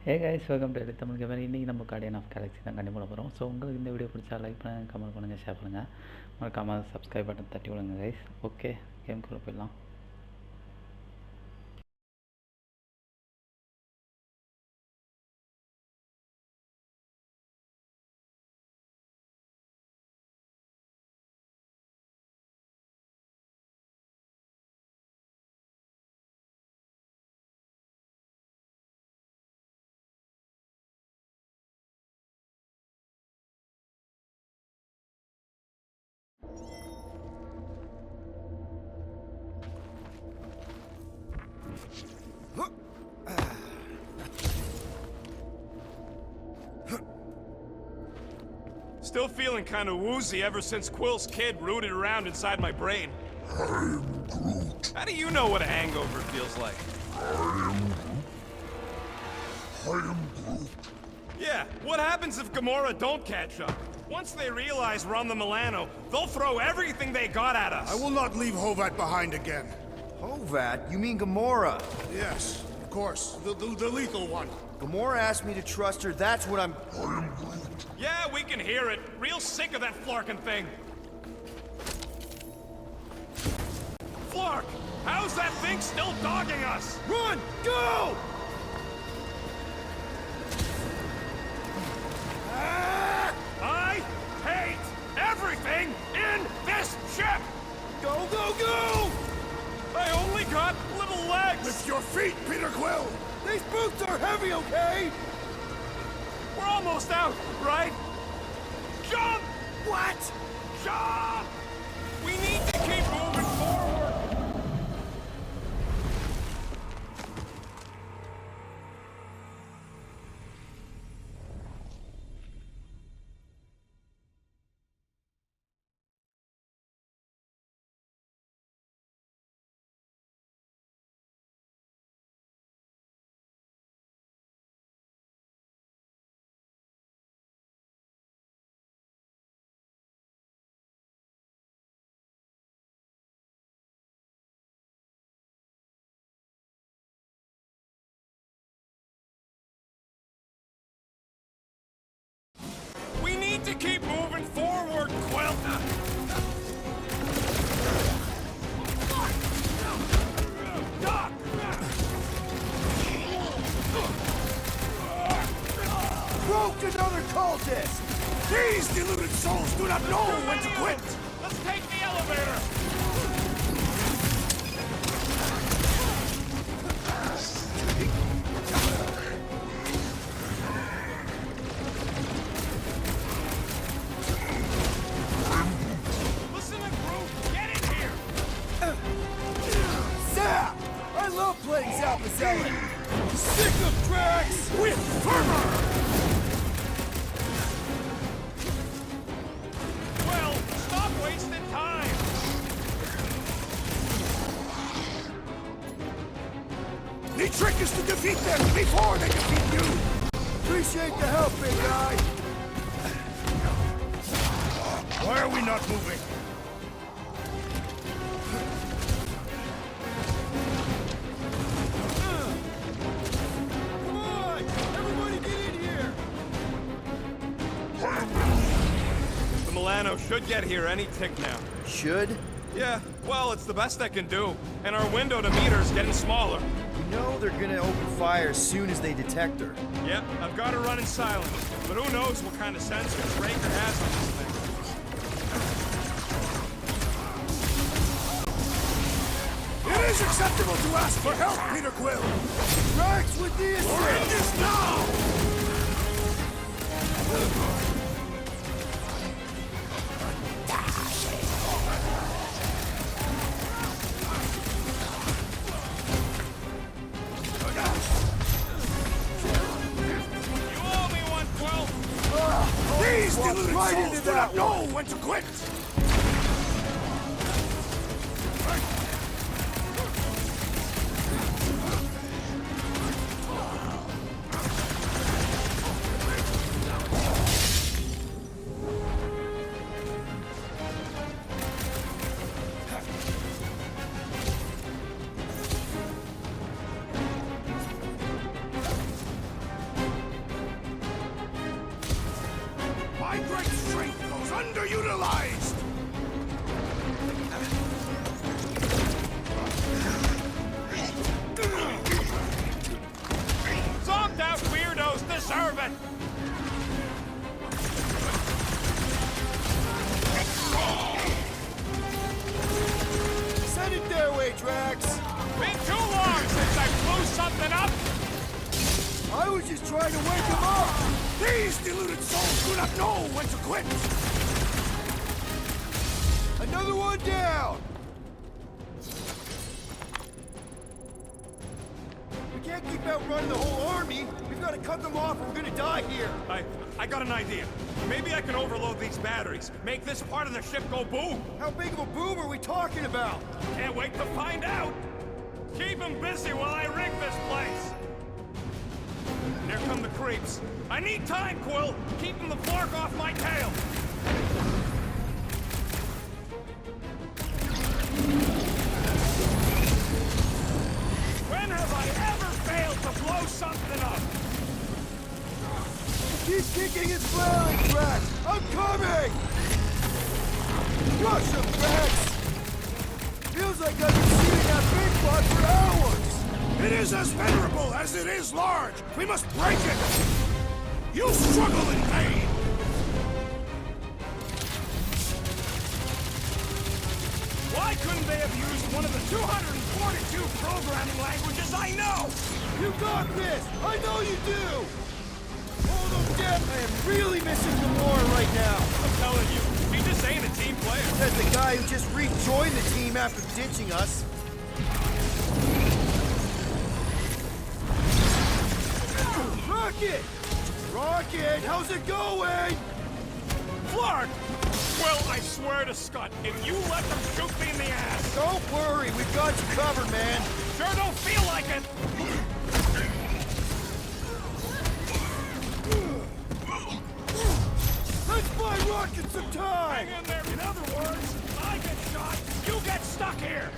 Hey guys, welcome to Tamil gamer. இன்றைக்கி நம்ம Guardian of Galaxy தான் கண்டிப்பாக போகிறோம். ஸோ உங்களுக்கு இந்த வீடியோ பிடிச்சா லைக் பண்ணுங்கள், கமெண்ட் பண்ணுங்கள், ஷேர் பண்ணுங்கள், மறக்காமல் சப்ஸ்கிரைப் பட்டன் தட்டி விடுங்க கைஸ். ஓகே, கேம்குள்ளே போயிடலாம். Still feeling kind of woozy ever since Quill's kid rooted around inside my brain. I'm Groot. How do you know what a hangover feels like? I am Groot. Yeah, what happens if Gamora don't catch up? Once they realize we're on the Milano, they'll throw everything they got at us. I will not leave Hovat behind again. Hovat? You mean Gamora? Yes, of course. The lethal one. Gamora asked me to trust her, that's what I'm... I am Groot. Yeah, we can hear it. Real sick of that Flarkin thing. Flark! How's that thing still dogging us? Run! Go! I hate everything in this ship! Go, go, go! I only got little legs! Lift your feet, Peter Quill! These boots are heavy, okay? We're almost out, right? Jump! What? Jump! We need to keep moving forward! We need to keep moving forward, Quill! Broke another cultist! These deluded souls do not know when to quit! Let's take the elevator! Listen to Groot! Get in here! Zap! I love playing Zap the Zealot! Sick of tracks! With fervor! Well, stop wasting time! The trick is to defeat them before they defeat you! Appreciate the help, big guy! Why are we not moving? Come on! Everybody get in here! The Milano should get here any tick now. Should? Yeah, well, it's the best I can do. And our window to meet her's getting smaller. You know they're gonna open fire as soon as they detect her. Yep, I've got her running silent. But who knows what kind of sensors Raker has on this thing. It is acceptable to ask for help, Peter Quill! Drax with the assist! We're in this now! You owe me 112. These Walk deluded right souls into do that not know when to quit! underutilized! Zonked out weirdos deserve it! Send it their way, Drax. Been too long since I blew something up! I was just trying to wake them up. These deluded souls do not know when to quit! Another one down. We can't keep outrunning the whole army. We've got to cut them off or we're gonna die here. I got an idea. Maybe I can overload these batteries, make this part of the ship go boom. How big of a boom are we talking about? Can't wait to find out. Keep them busy while I rig this place. Here come the creeps. I need time, Quill. Keeping the flark off my tail. When have I ever failed to blow something up? Keep kicking and flailing, Drax. I'm coming. Crush him, Drax. Feels like I've been shooting that big bot for hours. It is as venerable as it is large! We must break it! You struggle in vain! Why couldn't they have used one of the 242 programming languages I know? You got this. I know you do. Hold them down. I am really missing Gamora right now. I'm telling you, he just ain't a team player. Says the guy who just rejoined the team after ditching us. Rocket! Rocket, how's it going? Flark! Well, I swear to Scott, if you let them shoot me in the ass... Don't worry, we've got you covered, man. Sure don't feel like it! Let's buy Rocket some time! Hang in there. In other words, I get shot, you get stuck here!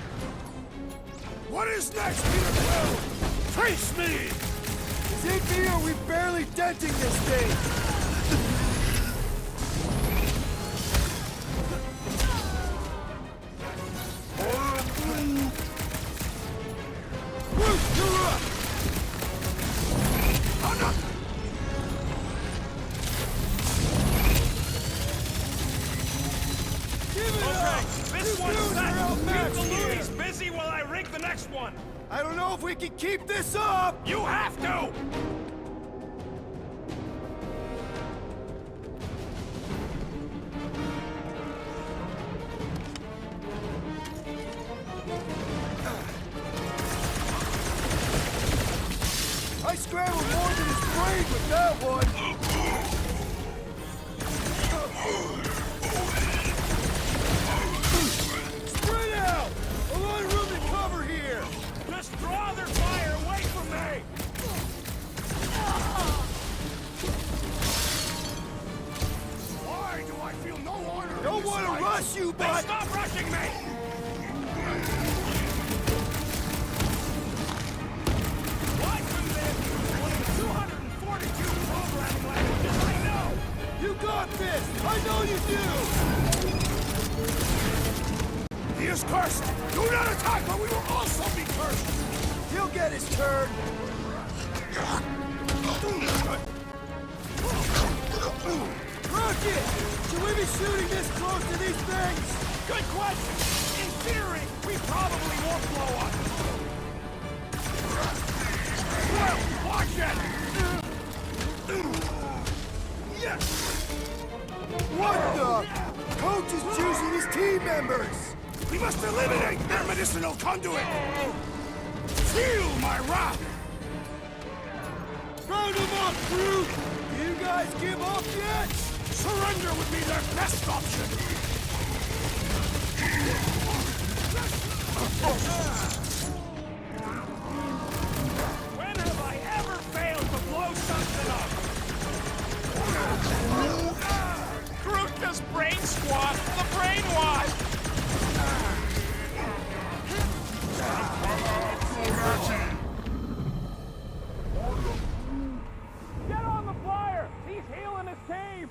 What is next, Peter Quill? Face me! Is it me or are we barely denting this thing? Bruce, you're up! I'm not... Give it Okay, up! this You one's dudes set. are outmatched Keep the here. loonies busy while I rig the next one. I don't know if we can keep this up! You have to! I scrambled more than his brain with that one! Spread out! A lot of room to cover here! Just draw their fire away from me! Why do I feel no honor in Don't this want to fight? rush you, Then but... stop rushing me! Why couldn't they have used one of the 242 programming languages I know? You got this! I know you do! He is cursed! Do not attack, but we will also be cursed! He'll get his turn! Rocket! Should we be shooting this close to these things? Good question! In theory, we probably won't blow up. Well, watch it! Yes! What the? Coach is choosing his team members! We must eliminate their medicinal conduit! Feel my wrath! Round them up, Groot! Do you guys give up yet? Surrender would be their best option! When have I ever failed to blow something up? Groot does brain squat, the brainwash! Get on the flyer! He's healing his team!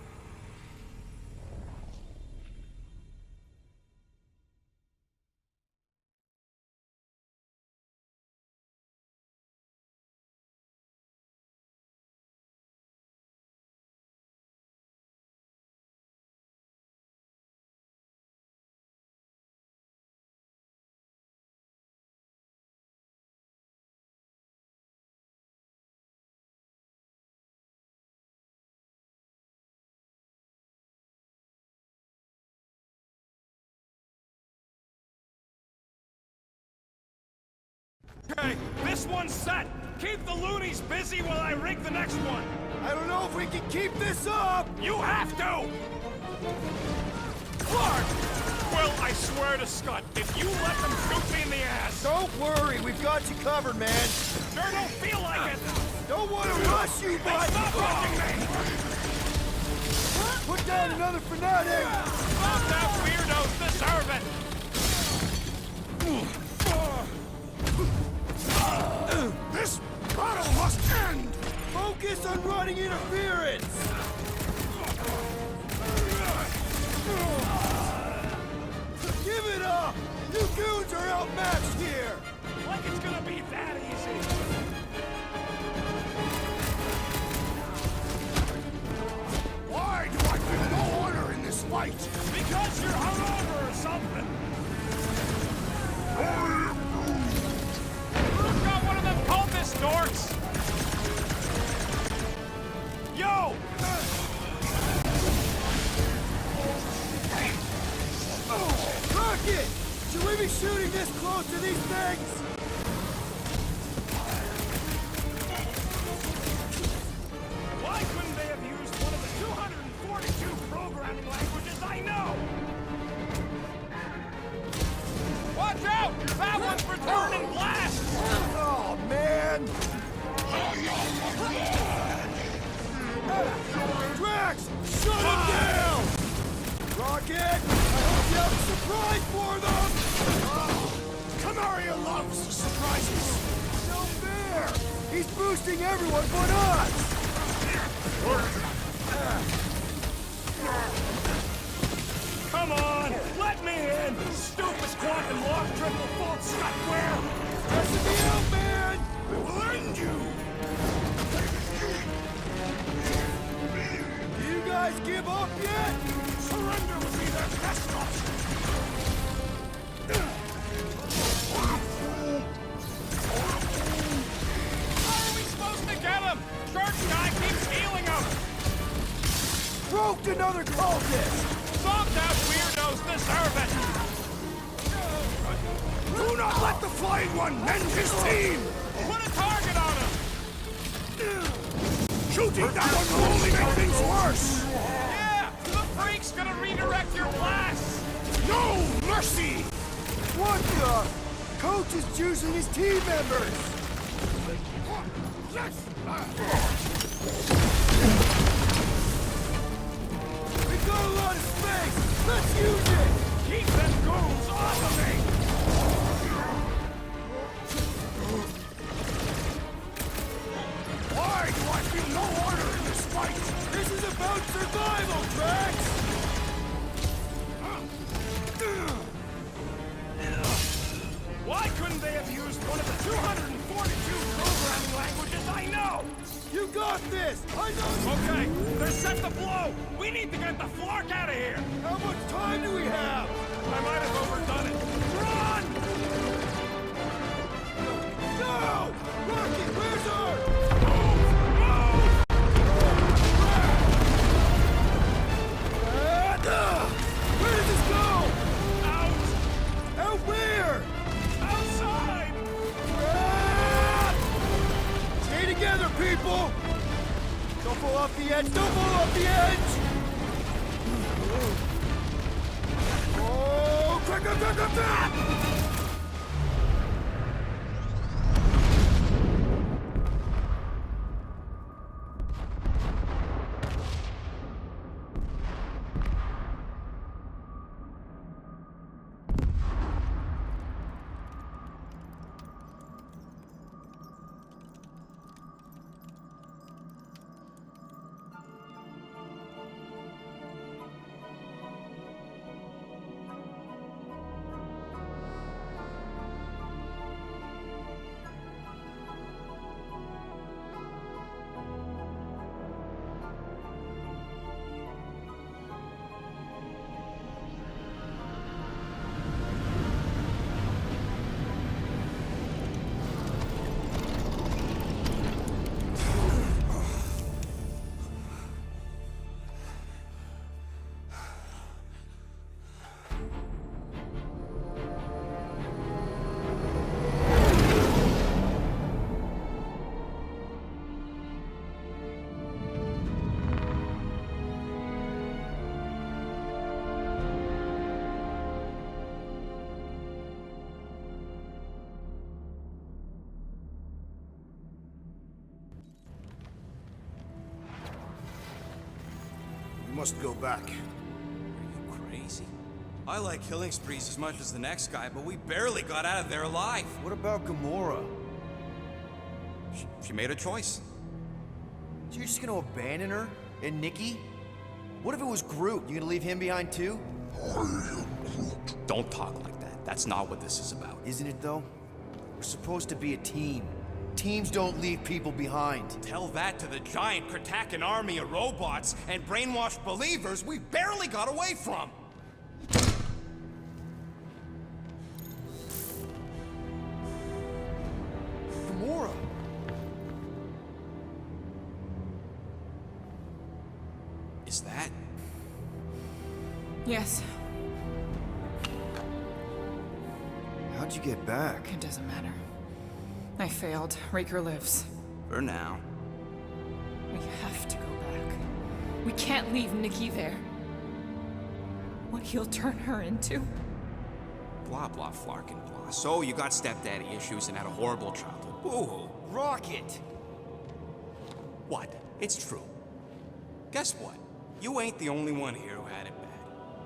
Okay, this one's set. Keep the loonies busy while I rig the next one. I don't know if we can keep this up! You have to! Clark! Well, I swear to Scott, if you let them shoot me in the ass... Don't worry, we've got you covered, man. Sure don't feel like it! Don't want to rush you, Hey, but... stop rushing me! Put down another fanatic! Stop that weirdos deserve it! This battle must end! Focus on running interference! Give it up! You goons are outmatched here! Like it's gonna be that easy! Why do I feel no honor in this fight? Because you're hungover or something! Look, got one of them cultist dorks! Yo! Rocket! Should we be shooting this close to these things? Why couldn't they have used one of the 242 programming languages I know? Watch out! That one's returning blast! Oh, man! Drax! Shut him down! Rocket! I hope you have a surprise for them! Canaria loves surprises! No fair! He's boosting everyone but us! Come on! Let me in! Stupid quantum lock triple fault Scotware! Pressing me out, man! I will end you! Do you guys give up yet? Surrender would be their best option! How are we supposed to get him? Church guy keeps healing him! Roped another cultist! Stop that weirdos deserve it! Do not let the Flying One mend his team! Put a target on him! Shooting that one will only make things worse! Yeah! The freak's gonna redirect your blasts! No mercy! What the? Coach is choosing his team members! We've got a lot of space! Let's use it! Keep them goons off of me! Why do I feel no order in this fight? This is about survival, Drax! Why couldn't they have used one of the 242 programming languages I know? You got this! I know. Okay, they're set to blow! We need to get the Flark out of here! How much time do we have? I might have overdone it. Run! No! Rocket, where's our... Where did this go? Out! Out where? Outside! Stay together, people! Don't fall off the edge! Don't fall off the edge! Oh, crack, crack, crack, crack, crack! must go back. Are you crazy? I like killing sprees as much as the next guy, but we barely got out of there alive. What about Gamora? She made a choice. So you're just gonna abandon her? And Nikki? What if it was Groot? You gonna leave him behind too? I am Groot. Don't talk like that. That's not what this is about. Isn't it though? We're supposed to be a team. Teams don't leave people behind. Tell that to the giant Kratakan army of robots and brainwashed believers we barely got away from. Gamora! Is that? Yes, How'd you get back? it doesn't matter. I failed. Raker lives. For now. We have to go back. We can't leave Nikki there. What he'll turn her into? Blah, blah, flarkin' blah. So you got stepdaddy issues and had a horrible childhood. Boo-hoo. Rocket! What? It's true. Guess what? You ain't the only one here who had it bad.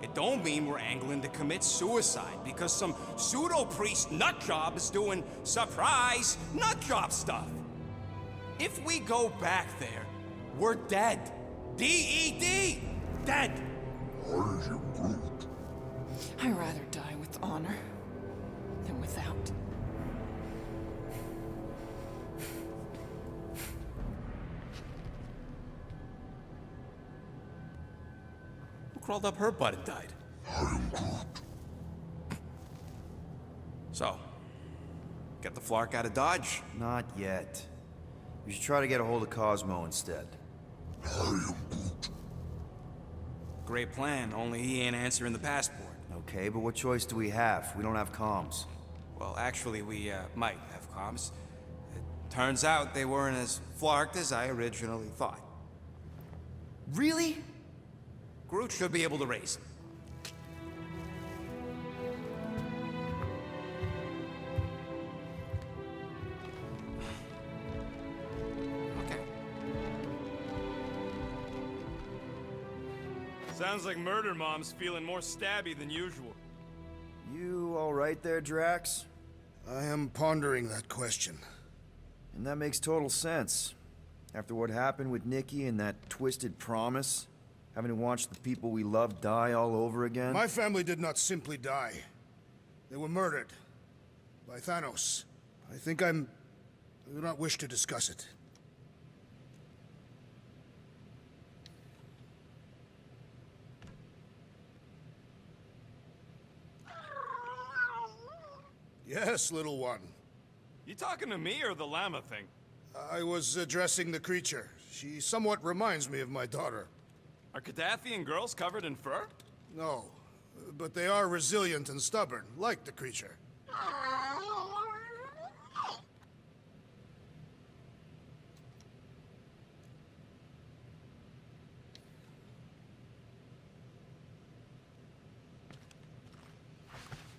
It don't mean we're angling to commit suicide because some pseudo-priest nutjob is doing surprise nutjob stuff. If we go back there, we're dead. D-E-D! Dead! I am Groot. I'd rather die with honor than without. Who crawled up her butt and died? I am Groot. So, get the Flark out of Dodge? Not yet. We should try to get a hold of Cosmo instead. I am Groot. Great plan, only he ain't answering the passport. Okay, but what choice do we have? We don't have comms. Well, actually, we might have comms. It turns out they weren't as flarked as I originally thought. Really? Groot should be able to raise them. Okay. Sounds like Murder Mom's feeling more stabby than usual. You all right there, Drax? I am pondering that question. And that makes total sense. After what happened with Nikki and that twisted promise, having to watch the people we love die all over again. My family did not simply die. They were murdered. By Thanos. I do not wish to discuss it. Yes, little one. You talking to me or the llama thing? I was addressing the creature. She somewhat reminds me of my daughter. Are Cadathian girls covered in fur? No, but they are resilient and stubborn, like the creature.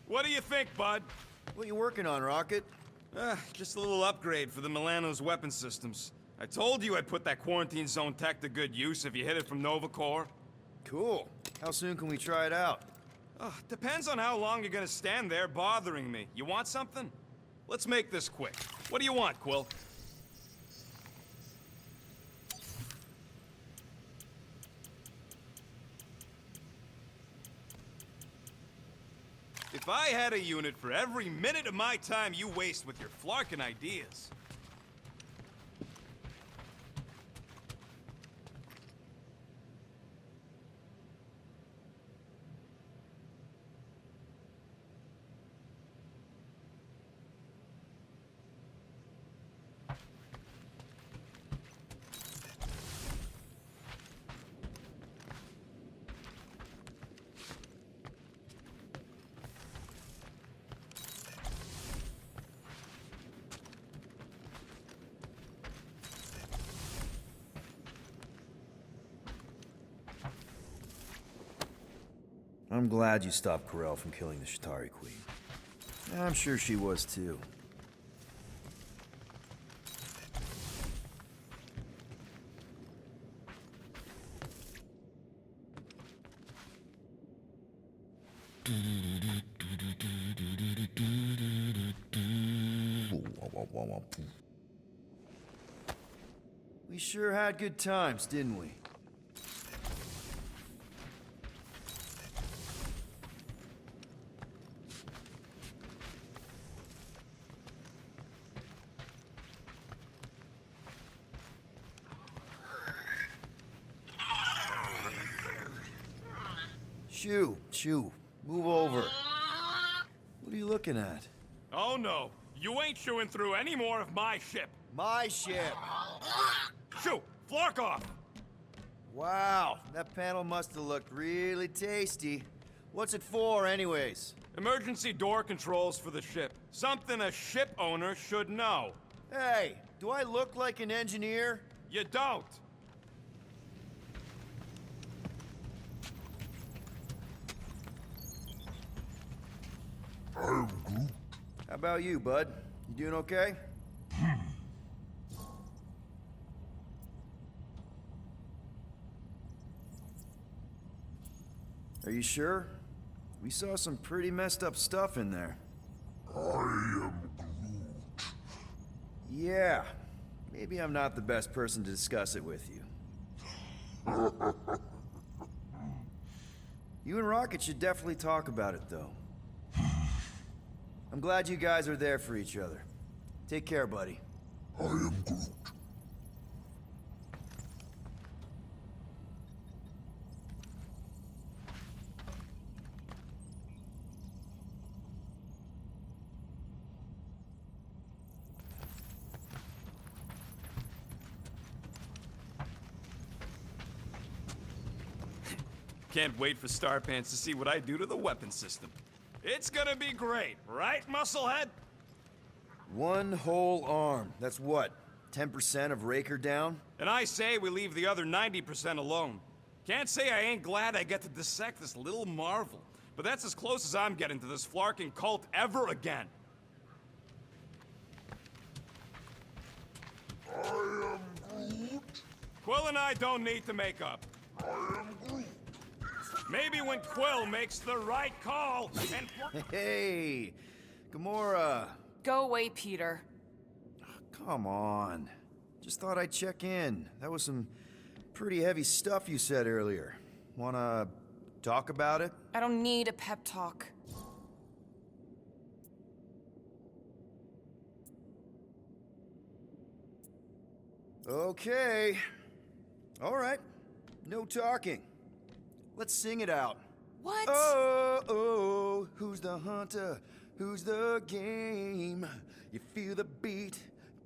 What do you think, bud? What you working on, Rocket? Just a little upgrade for the Milano's weapon systems. I told you I'd put that quarantine zone tech to good use if you hit it from Nova Corps. Cool. How soon can we try it out? Depends on how long you're gonna stand there bothering me. You want something? Let's make this quick. What do you want, Quill? If I had a unit for every minute of my time you waste with your flarkin' ideas. I'm glad you stopped Karel from killing the Shatari Queen. I'm sure she was too. We sure had good times, didn't we? Shoo, move over. What are you looking at? Oh no, you ain't chewing through any more of my ship. My ship! Shoo, flark off! Wow, that panel must have looked really tasty. What's it for, anyways? Emergency door controls for the ship. Something a ship owner should know. Hey, do I look like an engineer? You don't. I am Groot. How about you, bud? You doing okay? Are you sure? We saw some pretty messed up stuff in there. I am Groot. Yeah, maybe I'm not the best person to discuss it with you. You and Rocket should definitely talk about it, though. I'm glad you guys are there for each other. Take care, buddy. I am Groot. Can't wait for Starpants to see what I do to the weapon system. It's gonna be great, right, Musclehead? One whole arm. That's what? 10% of Raker down? And I say we leave the other 90% alone. Can't say I ain't glad I get to dissect this little marvel, but that's as close as I'm getting to this flarking cult ever again. I am Groot. Quill and I don't need to make up. I am Groot. Maybe when Quill makes the right call and... Hey, Gamora. Go away, Peter. Come on. Just thought I'd check in. That was some pretty heavy stuff you said earlier. Wanna talk about it? I don't need a pep talk. Okay. All right. No talking. Let's sing it out. What? Oh, who's the hunter? Who's the game? You feel the beat,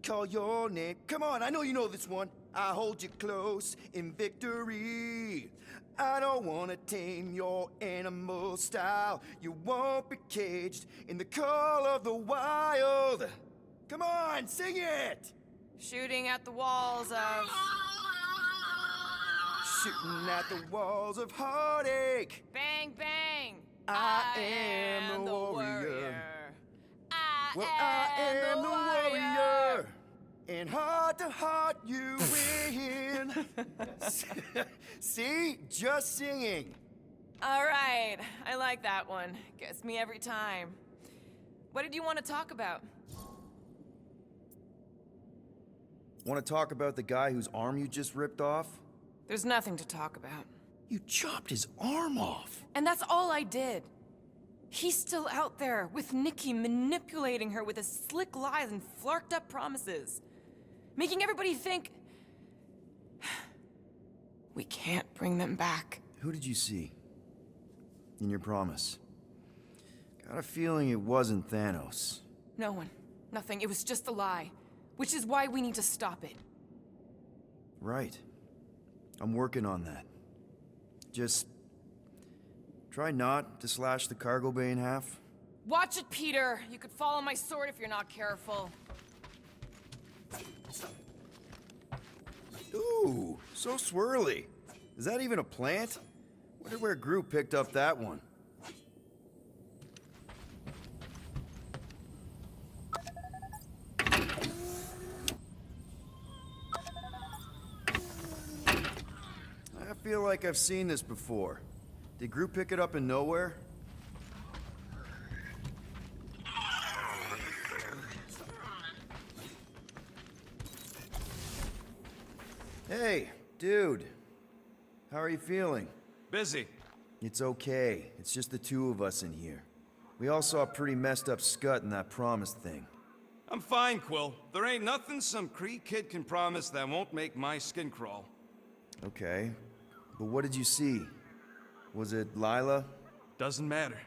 call your name. Come on, I know you know this one. I hold you close in victory. I don't wanna tame your animal style. You won't be caged in the call of the wild. Come on, sing it! Shooting at the walls of... Shooting at the walls of heartache. Bang, bang! I am the warrior. Well, I am the warrior. And heart to heart, you win. See? Just singing. All right, I like that one. Gets me every time. What did you want to talk about? Want to talk about the guy whose arm you just ripped off? There's nothing to talk about. You chopped his arm off. And that's all I did. He's still out there with Nikki manipulating her with his slick lies and flarked up promises. Making everybody think... we can't bring them back. Who did you see? In your promise? Got a feeling it wasn't Thanos. No one. Nothing. It was just a lie. Which is why we need to stop it. Right. I'm working on that. Just... try not to slash the cargo bay in half. Watch it, Peter! You could fall on my sword if you're not careful. Ooh, so swirly. Is that even a plant? Wonder where Groot picked up that one. I feel like I've seen this before. Did Groot pick it up in nowhere? Hey, dude. How are you feeling? Busy. It's okay. It's just the two of us in here. We all saw a pretty messed up scut in that promise thing. I'm fine, Quill. There ain't nothing some Kree kid can promise that won't make my skin crawl. Okay. But what did you see? Was it Lila? Doesn't matter.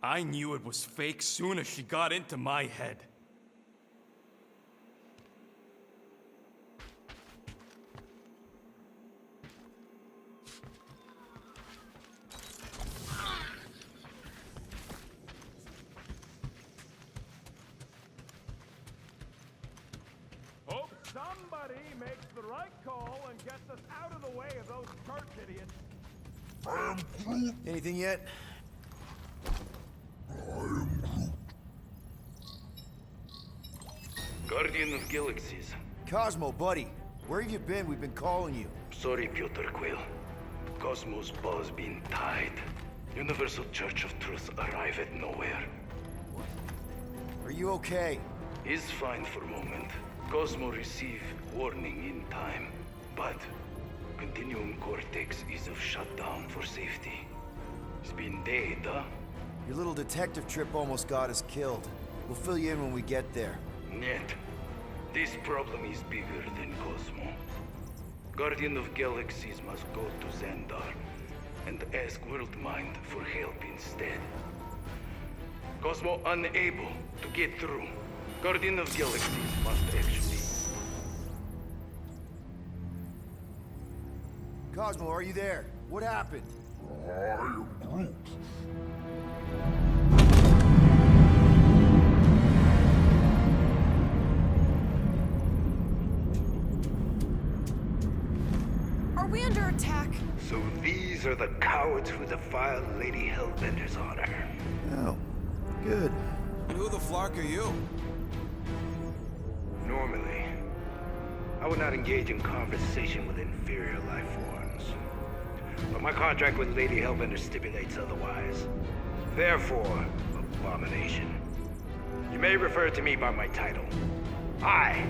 I knew it was fake soon as she got into my head. Hope somebody makes the right call and gets us out of the way of those church idiots. I am Groot. Anything yet? Guardian of Galaxies. Cosmo, buddy. Where have you been? We've been calling you. Sorry, Piotr Quill. Cosmos ball's been tied. Universal Church of Truth arrive at nowhere. Are you okay? Is fine for moment. Cosmo receive warning in time. But Continuum Cortex is of shutdown for safety. It's been dead, huh? Your little detective trip almost got us killed. We'll fill you in when we get there. Net. This problem is bigger than Cosmo. Guardian of Galaxies must go to Xandar and ask Worldmind for help instead. Cosmo unable to get through. Guardian of Galaxies must actually... Cosmo, are you there? What happened? I am Groot. Are we under attack? So these are the cowards who defiled Lady Hellbender's honor. Oh, good. And who the flark are you? Normally, I would not engage in conversation with inferior life forms. But my contract with Lady Hellbender stipulates otherwise. Therefore, abomination. You may refer to me by my title. I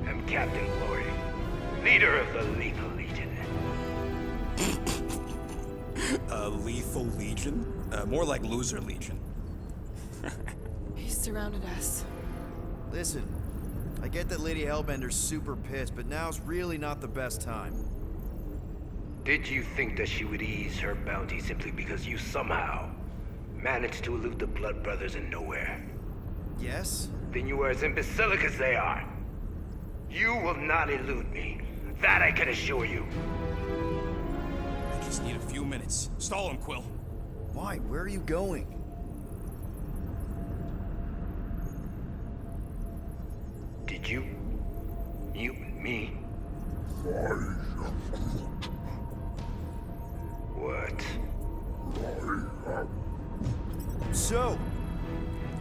am Captain Glory, leader of the Lethal Legion. Lethal Legion? More like Loser Legion. He surrounded us. Listen, I get that Lady Hellbender's super pissed, but now's really not the best time. Did you think that she would ease her bounty simply because you somehow managed to elude the Blood Brothers in nowhere? Yes? Then you are as imbecilic as they are. You will not elude me. That I can assure you. I just need a few minutes. Stall him, Quill. Why? Where are you going? Did you mute me? I am Groot. What? I am So,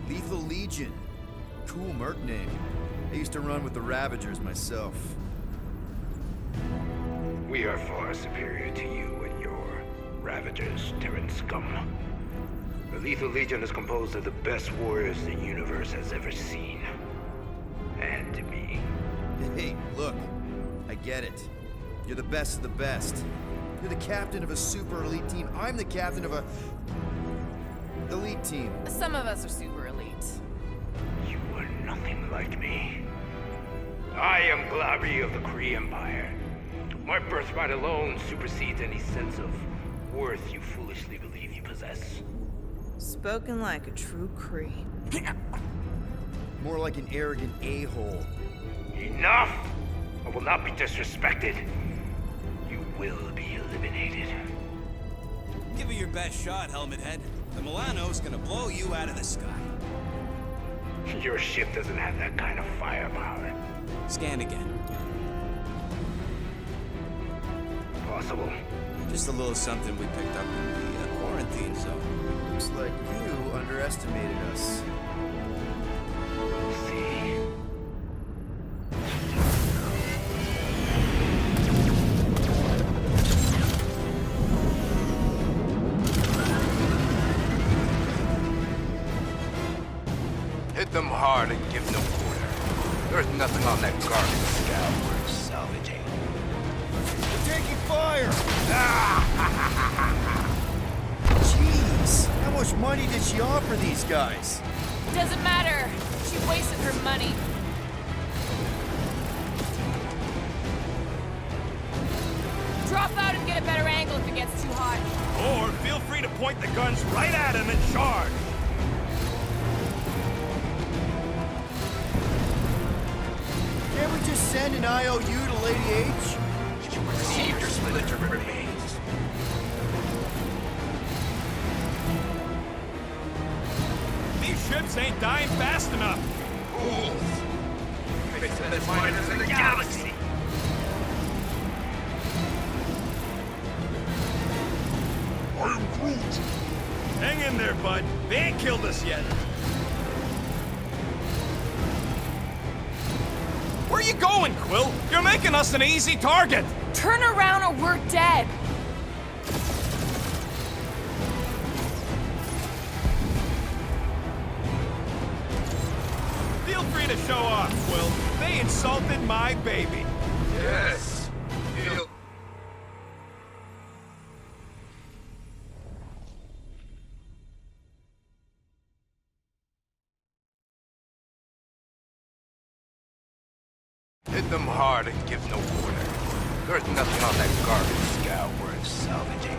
Lethal Legion. Cool merc name. I used to run with the Ravagers myself. We are far superior to you and your Ravagers, Terran scum. The Lethal Legion is composed of the best warriors the universe has ever seen. And me. Hey, look. I get it. You're the best of the best. You're the captain of a super elite team. I'm the captain of a... elite team. Some of us are super elite. You are nothing like me. I am Glavi of the Kree Empire. My birthright alone supersedes any sense of worth you foolishly believe you possess. Spoken like a true Kree. More like an arrogant a-hole. Enough! I will not be disrespected. You will be eliminated. Give it your best shot, Helmet Head. The Milano's gonna blow you out of the sky. Your ship doesn't have that kind of firepower. Scan again. Possible. Just a little something we picked up in the quarantine zone. Looks like you underestimated us. See. Hit them hard and give no quarter. There's nothing on that garbage scout worth salvaging. fire! Jeez, how much money did she offer these guys? Doesn't matter. She wasted her money. Drop out and get a better angle if it gets too hot. Or feel free to point the guns right at him and charge. Can't we just send an IOU to Lady H? You receive your splinter remains. These ships ain't dying fast enough. Fools! They send us miners in the galaxy. I am Groot. Hang in there, bud. They ain't killed us yet. Where you going, Quill? You're making us an easy target. Turn around or we're dead. Feel free to show off, Quill. They insulted my baby. Yes. Feel... Hit them hard and give no warning. There's nothing on that garbage scow worth salvaging.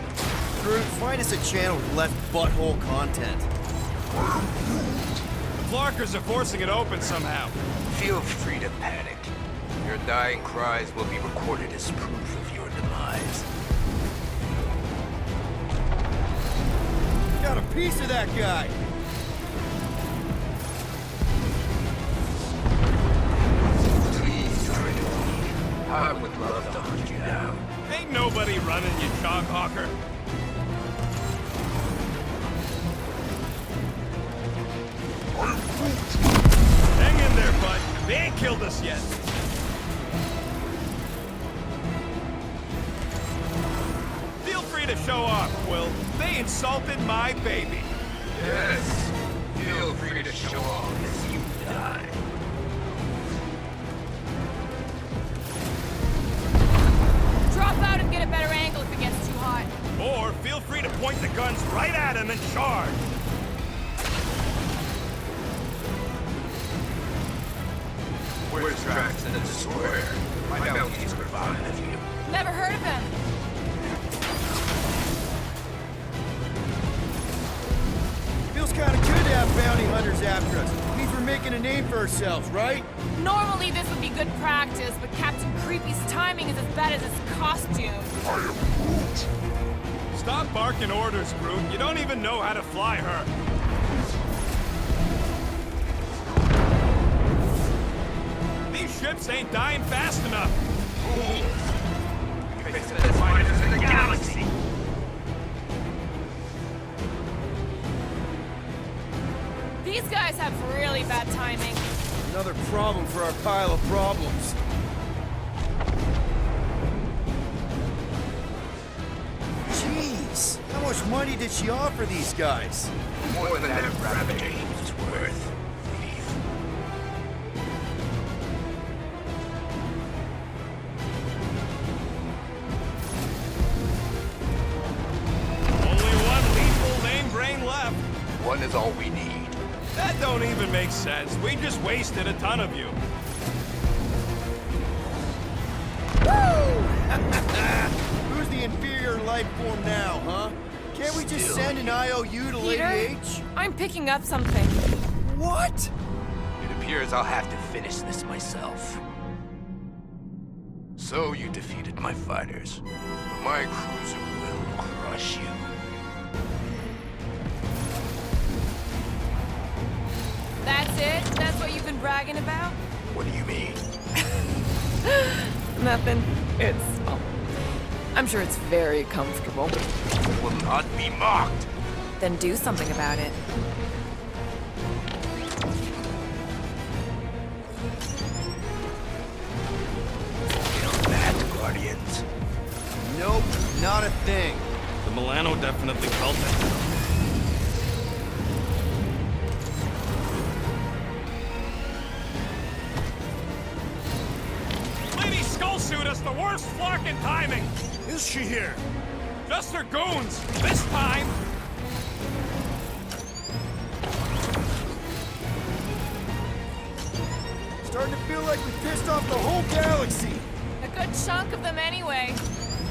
Groot, find us a channel with less butthole content. The Flarkers are forcing it open somehow. Feel free to panic. Your dying cries will be recorded as proof of your demise. Got a piece of that guy. Please, Trinity. I would love to hunt you down. Ain't nobody running, you Choghawker. Hang in there, bud. They ain't killed us yet. Feel free to show off, Quill. They insulted my baby. Yes. Feel free to show off as you die. Drop out and get a better angle if it gets too hot. Or feel free to point the guns right at him and charge. Where's Drax and the Destroyer? My bounties provide of you. Never heard of him. Feels kind of good to have bounty hunters after us. Means we're making a name for ourselves, right? Normally this would be good practice, but Captain Creepy's timing is as bad as his costume. I am Groot. Stop barking orders, Groot. You don't even know how to fly her. These ships ain't dying fast enough. They send us miners in the galaxy. These guys have really bad timing. Another problem for our pile of problems. Jeez, how much money did she offer these guys? More than that rabbit James is worth. Thief. Only one lethal name brain left. One is all we need. That don't even make sense. We just wasted a ton of you. Who's the inferior life form now, huh? Can't we just send an IOU to Lady Peter, H? I'm picking up something. What? It appears I'll have to finish this myself. So you defeated my fighters. My cruiser will crush you. That's it? That's what you've been bragging about? What do you mean? Nothing. It's... oh, I'm sure it's very comfortable. It will not be mocked. Then do something about it. Get on that, Guardians. Nope, not a thing. The Milano definitely felt it. Lady Skullsuit us the worst flarkin' timing! Is she here? Just her goons! This time! Starting to feel like we pissed off the whole galaxy. A good chunk of them anyway.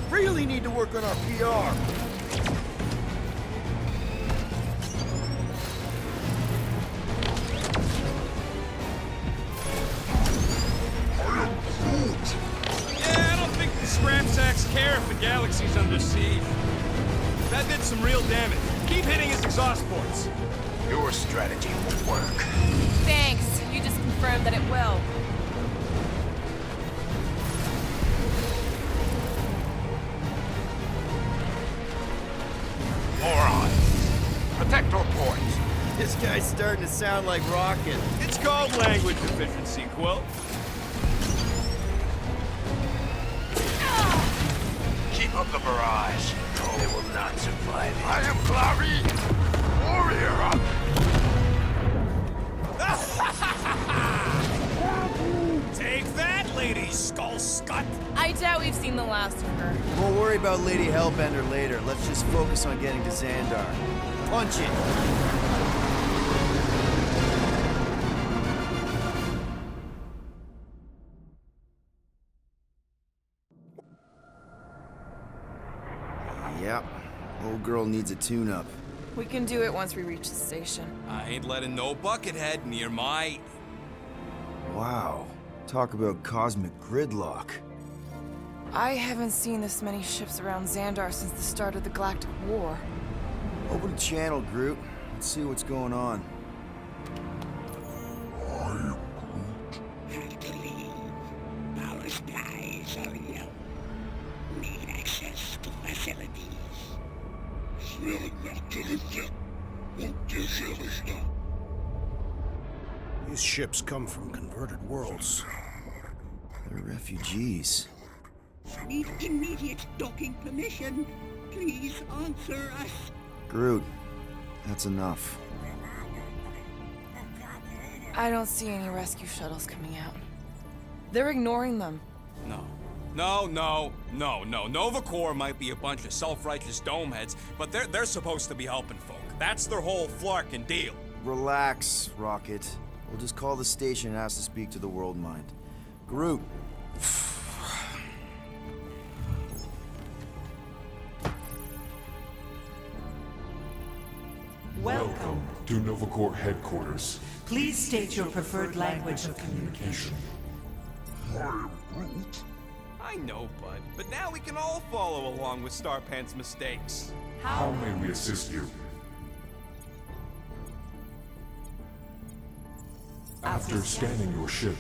Really need to work on our PR. Yeah, I don't think the scrap sacks care if the galaxy's under siege. That did some real damage. Keep hitting his exhaust ports. Your strategy will work. Thanks. You just confirmed that it will. Moron. Protect our ports. This guy's starting to sound like Rocket. It's called language efficiency, Quill. Keep up the barrage. They will not survive it. I am Clary, warrior. Take that, Lady Skull Scut! I doubt we've seen the last of her. We'll worry about Lady Hellbender later. Let's just focus on getting to Xandar. Punch it! Yep. Old girl needs a tune-up. We can do it once we reach the station. I ain't letting no buckethead near my... Wow. Talk about cosmic gridlock. I haven't seen this many ships around Xandar since the start of the Galactic War. Open a channel, Groot. Let's see what's going on. Have to leave. Power supplies are low. Need access to facilities. These ships come from converted worlds. They're refugees. Need immediate docking permission. Please answer us. Groot, that's enough. I don't see any rescue shuttles coming out. They're ignoring them. No. Nova Corps might be a bunch of self-righteous domeheads, but they're supposed to be helping folk. That's their whole flarkin' deal. Relax, Rocket. We'll just call the station and ask to speak to the World Mind. Groot. Welcome to Nova Corps headquarters. Please state your preferred language of communication. I know, Bud, but now we can all follow along with Starpan's mistakes. How may we assist you? After scanning your ship,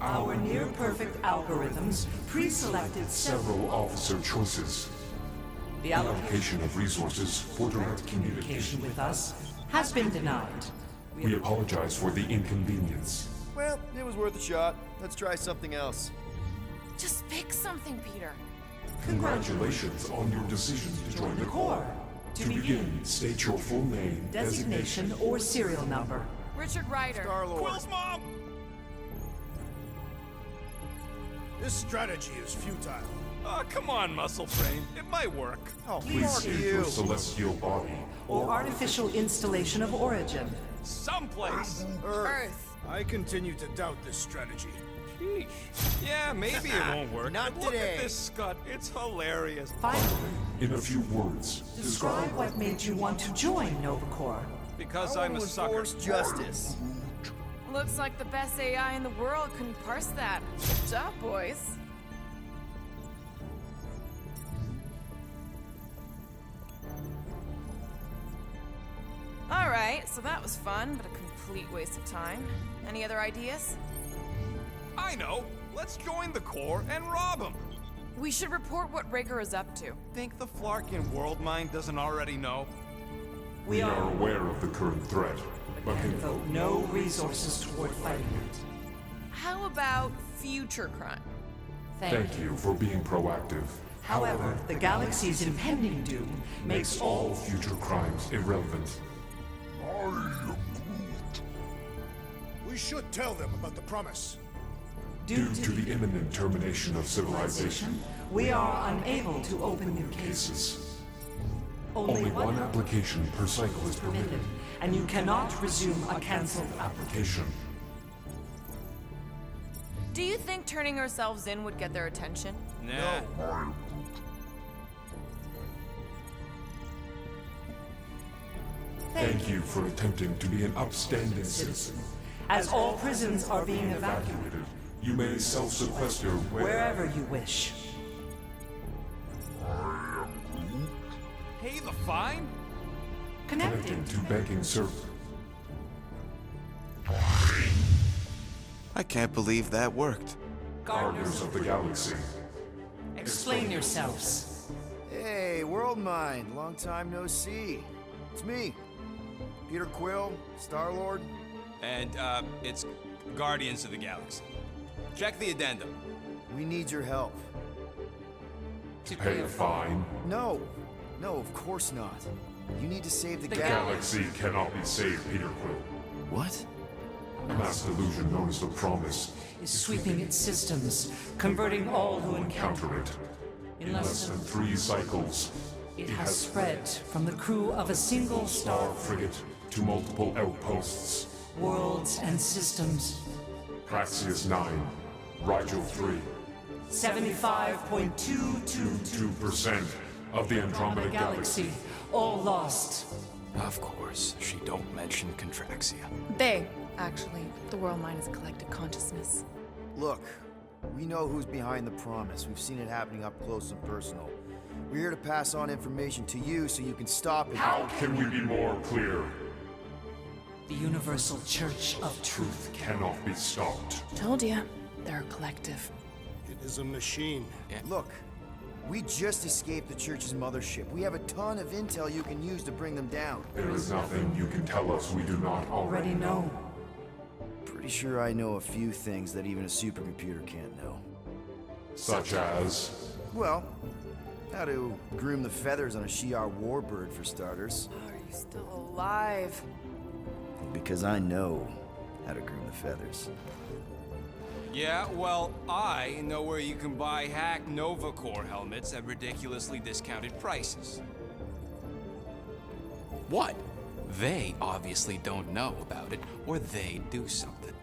Our near-perfect algorithms pre-selected several officer choices. the Allocation of resources for direct communication communication. with us has been denied. We apologize for the inconvenience. Well, it was worth a shot. Let's try something else. Just pick something, Peter. Congratulations on your decision to join the Corps. To begin, state your full name, Designation or serial number. Richard Ryder. Star-Lord. Quill's mom! This strategy is futile. Oh, come on, Muscle Frame. It might work. Oh, Please fuck state you. your celestial body. Or artificial installation of origin. Someplace. Earth. I continue to doubt this strategy. Sheesh. Yeah, maybe it won't work. Not but look today. at this scut. It's hilarious. Finally, In a few words, describe what made you want to join Nova Corps. Because I I'm a want to sucker. enforce justice. Looks like the best AI in the world couldn't parse that. Good job, boys. Alright, so that was fun, but a complete waste of time. Any other ideas? I know. Let's join the Corps and rob them. We should report what Rager is up to. Think the Flarkin World Mind doesn't already know? we are aware of the current threat, but can Devote no resources toward fighting it. How about future crime? thank you for being proactive. However, the galaxy's impending doom makes All future crimes irrelevant. We should tell them about the promise. Due to the imminent termination of civilization, We are unable to open new cases. Only one application per cycle is permitted. And you cannot resume a cancelled Application. Do you think turning ourselves in would get their attention? Nah. Thank you for attempting to be an upstanding citizen. As all prisons are being evacuated Evacuated. You may self-sequester wherever you wish. Pay the fine? Connecting to banking server. I can't believe that worked. Guardians of the Galaxy. Explain yourselves. Hey, World Mind, long time no see. It's me, Peter Quill, Star-Lord. And, it's Guardians of the Galaxy. Check the addendum. We need your help. To pay a fine. No, of course not. You need to save the Galaxy cannot be saved, Peter Quill. What? A mass delusion known as the Promise Is sweeping its systems, converting all who encounter counter it. In less than 3 cycles, it has spread from the crew of a single Star frigate to multiple outposts. worlds and systems. Praxius 9, Rigel 3. 75.222 2% of the Andromeda Galaxy. galaxy, all lost. Of course, she don't mention Contraxia. They, actually. The World Mind is a collective consciousness. Look, we know who's behind the Promise. We've seen it happening up close and personal. We're here to pass on information to you so you can stop it. How can we be more clear? The Universal Church of Truth. Cannot be stopped. Told ya. They're a collective. It is a machine. Look, we just escaped the Church's mothership. We have a ton of intel you can use to bring them down. There is nothing you can tell us we do not Already know. Pretty sure I know a few things that even a supercomputer can't know. Such as... Well, how to groom the feathers on a Shi'ar warbird, for starters. Are you still alive? Because I know how to groom the feathers. Yeah, well, I know where you can buy hack Nova Corps helmets at ridiculously discounted prices. What? They obviously don't know about it, or they do something.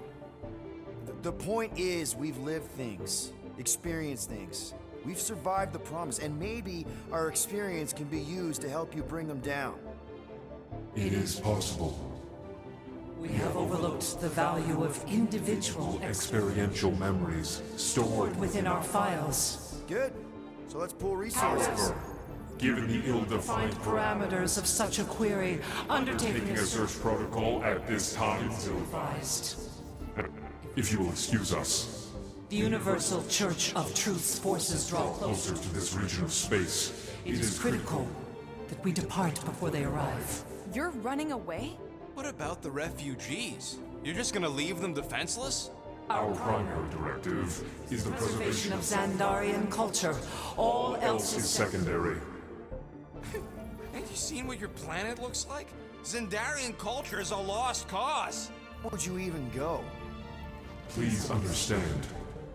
The point is, we've lived things, experienced things. We've survived the Promise, and maybe our experience can be used to help you bring them down. It is possible. We have overlooked the value of individual Experiential memories stored within our files. Good. So let's pool resources. However, given the Find ill-defined parameters of such a query, undertaking taking a search protocol at this time, advised. if you will excuse us, The Universal Church of Truth's forces draw closer. closer to this region of space, It is critical that we depart before they arrive. You're running away? What about the refugees? You're just gonna leave them defenseless? Our primary directive is the preservation Of Xandarian culture. All else is is secondary. Ain't you seen what your planet looks like? Zendarian culture is a lost cause. Where'd you even go? Please understand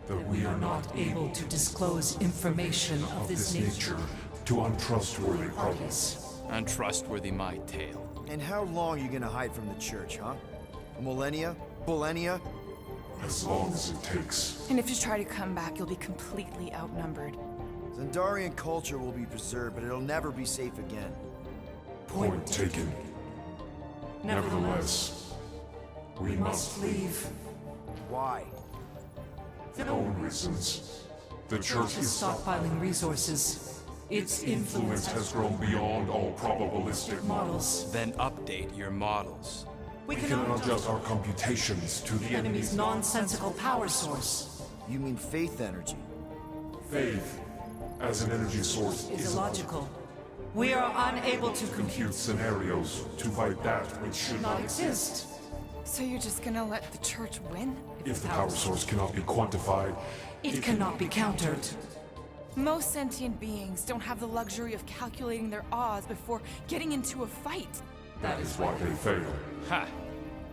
that we are not able to disclose information of this nature. to untrustworthy parties. Untrustworthy my tale. And how long are you gonna hide from the Church, huh? Millennia? Millennia? As long as it takes. And if you try to come back, you'll be completely outnumbered. Zendarian culture will be preserved, but it'll never be safe again. Point taken. Nevertheless, we must leave. Why? for own reasons. The Church Is is stockpiling resources. Its influence influence has grown beyond all probabilistic models. Then update your models. We We cannot cannot adjust our computations to the the enemy's nonsensical power source. You mean faith energy? faith as an energy source Is is illogical. We are unable to compute compute scenarios to fight that which should not not exist. So you're just gonna let the church win? If the power source cannot be quantified, It cannot be countered. Most sentient beings don't have the luxury of calculating their odds before getting into a fight. that is why they fail. Ha!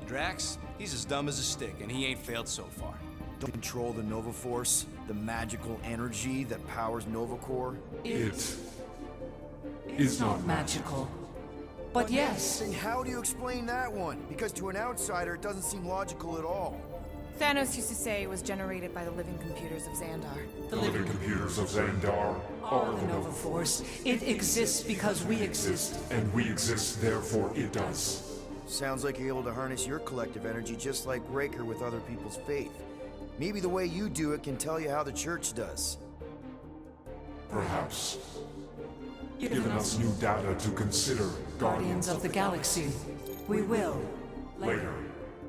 Drax, he's as dumb as a stick, and he ain't failed so far. Don't control the Nova Force, the magical energy that powers Nova Corps? It is not magical. But yes, Then how do you explain that one? Because to an outsider, it doesn't seem logical at all. Thanos used to say it was generated by the living computers of Xandar. the living computers of Xandar are the Nova Force. It exists because we exist. and we exist, therefore it does. Sounds like you're able to harness your collective energy just like Raker with other people's faith. Maybe the way you do it can tell you how the church does. Perhaps. Given us new data to consider, Guardians of the Galaxy. We will. later.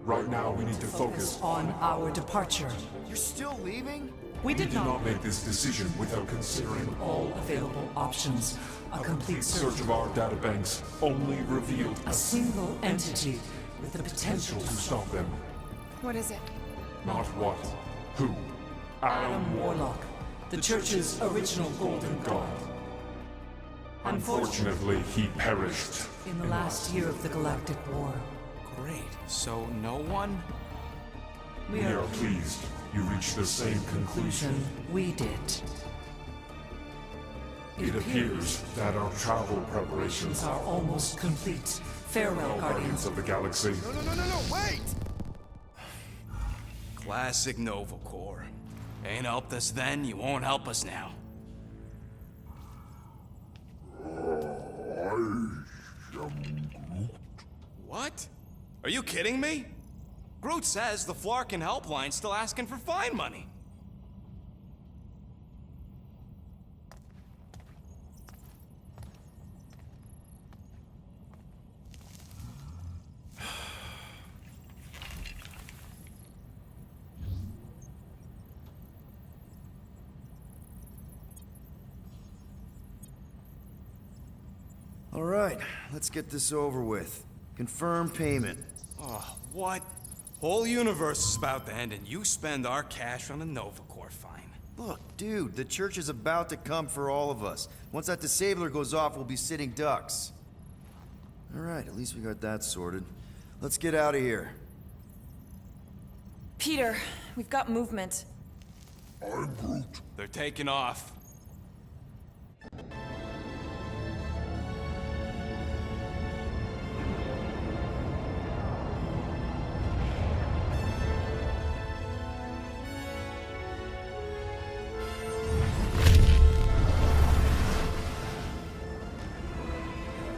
Right now we need to focus. On our departure. You're still leaving? We We did did not not make this decision without considering all all available options. A complete search of our databanks only revealed A single entity with the potential potential to stop them. What is it? Not what, who. Adam Warlock, the Church's original Golden God. Unfortunately, he perished. In the last year of the Galactic War, Great. So no one? we We are are pleased you reached the same conclusion. we did. It appears that our travel preparations Are almost complete. Farewell, Guardians Guardians. of the Galaxy. No, wait! Classic Nova Corps. Ain't helped us then, you won't help us now. What? Are you kidding me? Groot says the Flarkin helpline's still asking for fine money. All right, let's get this over with. Confirm payment. Oh, what? Whole universe is about to end and you spend our cash on a Nova Corps fine. Look, dude, the church is about to come for all of us. Once that disabler goes off, we'll be sitting ducks. All right, at least we got that sorted. Let's get out of here. Peter, we've got movement. They're taking off.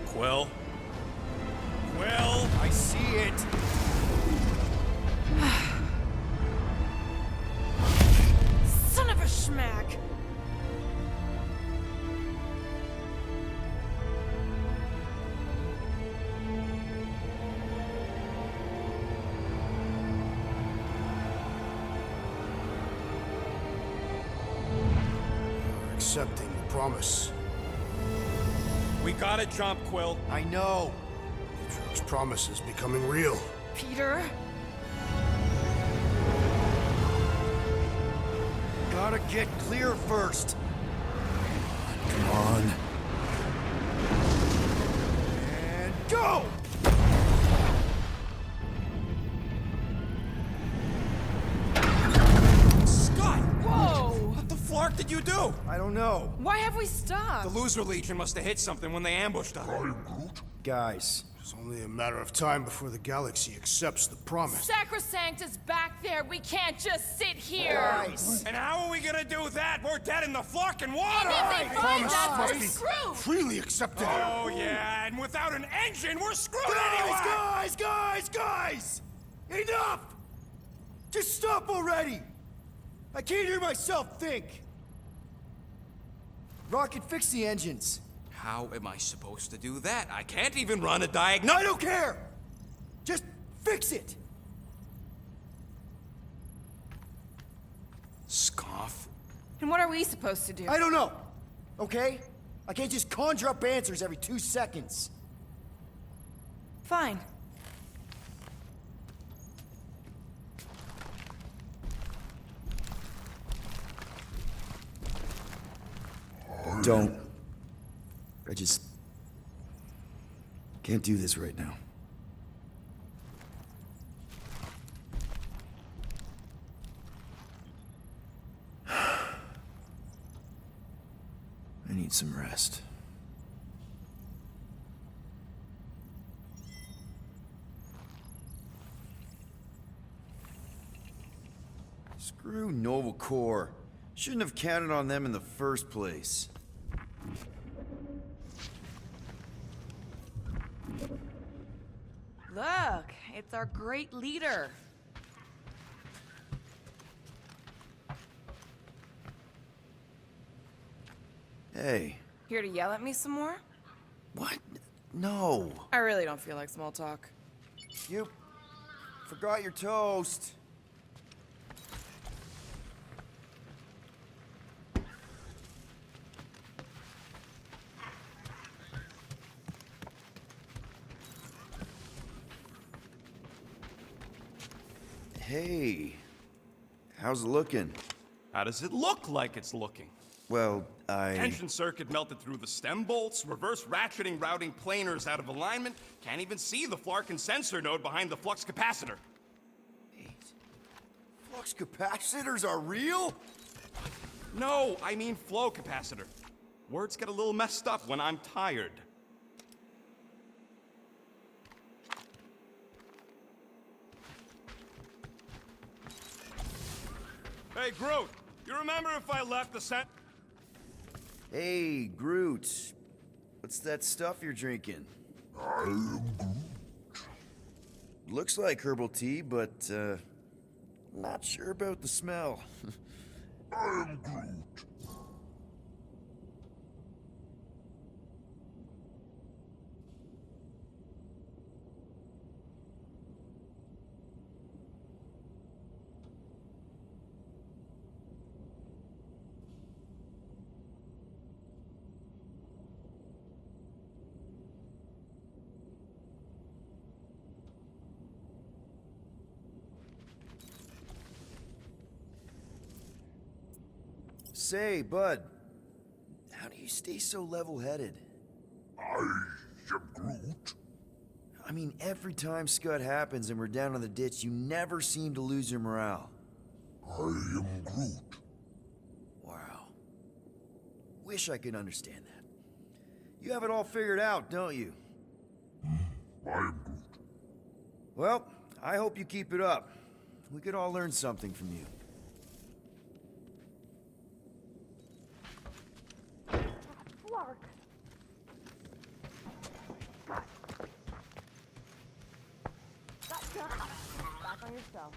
Quill? Quill? I see it. Son of a schmack! Accepting the promise. We gotta jump, Quill. I know. Atriox' promise is becoming real. Peter? Gotta get clear first. Come on. And go! Scott! Whoa! What the flark did you do? I don't know. Why have we stopped? The Loser Legion must have hit something when they ambushed us. Guys, It's only a matter of time before the galaxy accepts the promise. Sacrosanct is back there. We can't just sit here. guys. And how are we gonna do that? We're dead in the fucking water! If they find Promise us, must we're be screwed. freely accepted. Oh yeah, and without an engine, we're screwed Guys, anyway! guys! Enough! Just stop already! I can't hear myself think. Rocket, fix the engines. How am I supposed to do that? I can't even run a I diagnostic. don't care! Just fix it! Scoff. And what are we supposed to do? I don't know, okay? I can't just conjure up answers every 2 seconds. Fine. Don't. I just can't do this right now. I need some rest. Screw Nova Corps. Shouldn't have counted on them in the first place. Look, it's our great leader. Hey. Here to yell at me some more? What? No. I really don't feel like small talk. You forgot your toast. Hey. How's it looking? How does it look like it's looking? Well, Tension circuit melted through the stem bolts, reverse ratcheting routing planers out of alignment, can't even see the Flarkin sensor node behind the flux capacitor. Flux capacitors are real? No, I mean flow capacitor. Words get a little messed up when I'm tired. Hey, Groot, you remember if I left the set? Hey, Groot. What's that stuff you're drinking? I am Groot. Looks like herbal tea, but, not sure about the smell. I am Groot. Say, bud, how do you stay so level-headed? I am Groot. I mean, every time Scud happens and we're down in the ditch, you never seem to lose your morale. I am Groot. Wow. Wish I could understand that. You have it all figured out, don't you? I am Groot. Well, I hope you keep it up. We could all learn something from you. Back on yourself.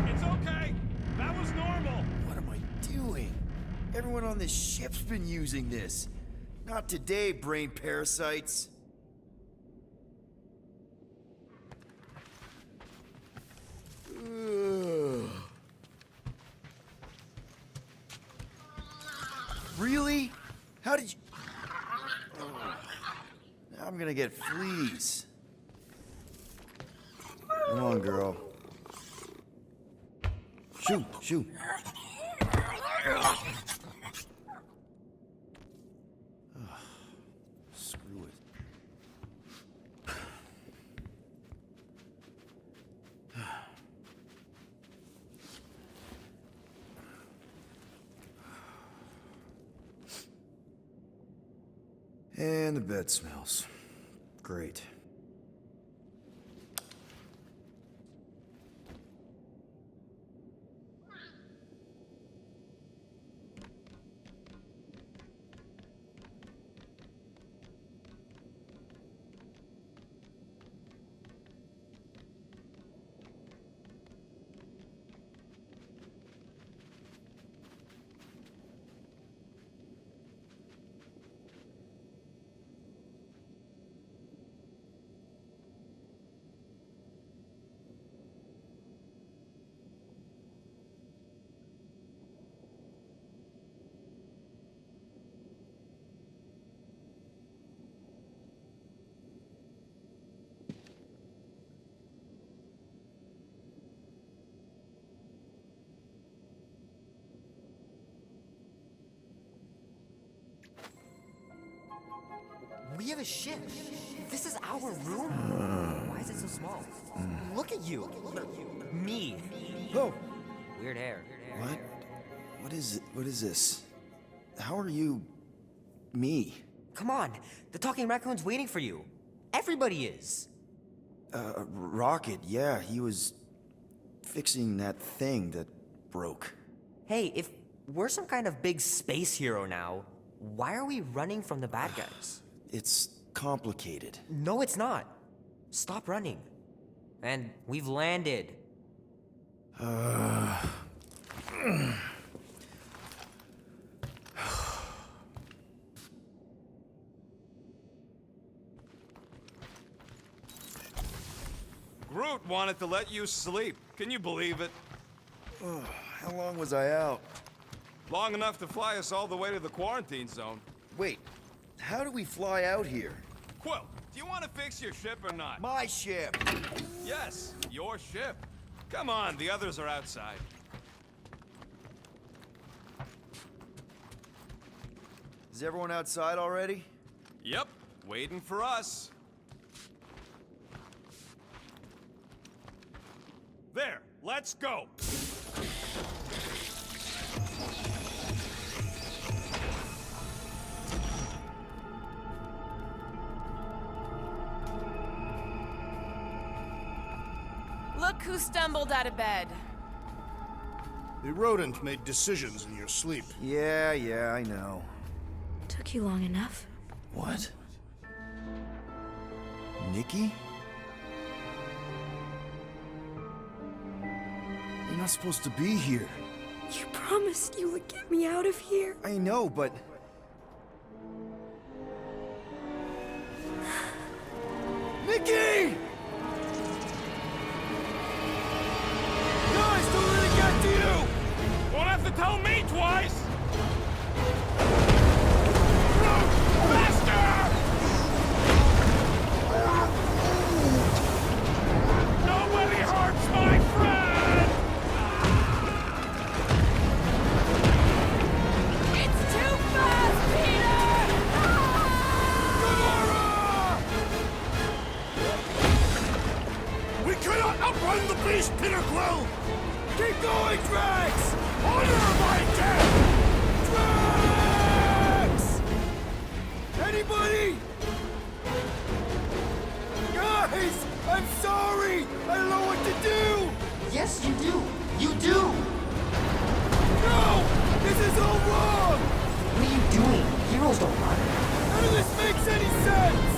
It's okay. That was normal. What am I doing? Everyone on this ship's been using this. Not today, brain parasites. Ugh. Really? How did you... Now I'm gonna get fleas. Come on, girl. Shoot, shoot. Screw it. And the bed smells. Great. We have a ship. This is our room? Why is it so small? Look at you. Me. Oh. Weird hair. What? What is it? What is this? How are you... me? Come on. The talking raccoon's waiting for you. Everybody is. Rocket, yeah, he was... fixing that thing that broke. Hey, if we're some kind of big space hero now, why are we running from the bad guys? It's complicated. No, it's not. Stop running. And we've landed. Groot wanted to let you sleep. Can you believe it? How long was I out? Long enough to fly us all the way to the quarantine zone. Wait, how do we fly out here? Quill, do you want to fix your ship or not? My ship! Yes, your ship. Come on, the others are outside. Is everyone outside already? Yep, waiting for us. There, let's go. Look who stumbled out of bed. The rodent made decisions in your sleep. Yeah, I know. Took you long enough. What? Nikki? You're not supposed to be here. You promised you would get me out of here. I know, but... Nikki! Guys, don't let it get to you! Won't have to tell me twice! Nobody hurts my friend! It's too fast, Peter! We cannot outrun the beast, Peter Quill! Keep going, Drax! Honor my death! Drax! Anybody? Guys! I'm sorry! I don't know what to do! Yes, you do. You do. No! This is all wrong! What are you doing? Heroes don't run. None of this makes any sense!